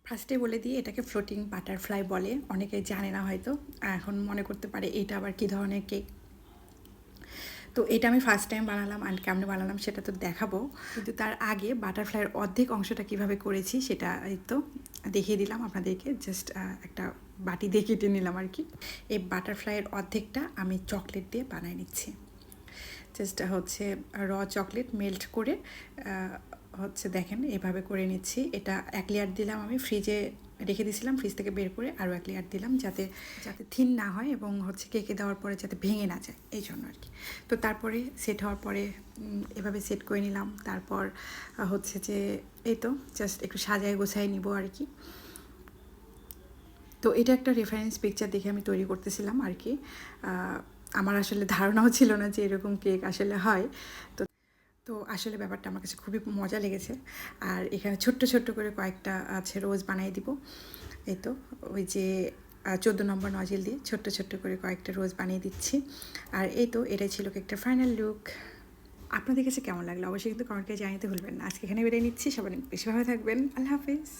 ফার্স্টে বলে দিই এটাকে ফ্লোটিং বাটারফ্লাই বলে, অনেকে জানে না হয়তো, এখন মনে করতে পারে এটা আবার কী ধরনের কেক। তো এটা আমি ফার্স্ট টাইম বানালাম, আর কেমনে বানালাম সেটা তো দেখাবো, কিন্তু তার আগে বাটারফ্লাইয়ের অর্ধেক অংশটা কিভাবে করেছি সেটা এই তো দেখিয়ে দিলাম আপনাদেরকে। জাস্ট একটা বাটি দিয়ে কেটে নিলাম আর কি। এই বাটারফ্লাইয়ের অর্ধেকটা আমি চকলেট দিয়ে বানাই নিচ্ছি। জাস্ট হচ্ছে র চকলেট মেল্ট করে হচ্ছে দেখেন এভাবে করে নিচ্ছি। এটা এক লেয়ার দিলাম, আমি ফ্রিজে রেখে দিয়েছিলাম, ফ্রিজ থেকে বের করে আরও এক লেয়ার দিলাম যাতে যাতে থিন না হয় এবং হচ্ছে কেকে দেওয়ার পরে যাতে ভেঙে না যায়, এই জন্য আর কি। তো তারপরে সেট হওয়ার পরে এভাবে সেট করে নিলাম। তারপর হচ্ছে যে এই তো জাস্ট একটু সাজায় গোছায় নিব আর কি। তো এটা একটা রেফারেন্স পিকচার দেখে আমি তৈরি করতেছিলাম আর কি। আমার আসলে ধারণাও ছিল না যে এরকম কেক আসলে হয়। তো তো আসলে ব্যাপারটা আমার কাছে খুবই মজা লেগেছে। আর এখানে ছোট্ট ছোট্ট করে কয়েকটা আছে রোজ বানিয়ে দিব। এই তো ওই যে 14 নম্বর নজেল দিয়ে ছোট্ট ছোট্ট করে কয়েকটা রোজ বানিয়ে দিচ্ছি। আর এই তো এটাই ছিল কেকটার ফাইনাল লুক। আপনাদের কাছে কেমন লাগলো অবশ্যই কিন্তু কমেন্ট করে জানাতে ভুলবেন না। আজকে এখানে বেরিয়ে নিচ্ছি, সবাই বেশি ভালো থাকবেন। আল্লাহ হাফিজ।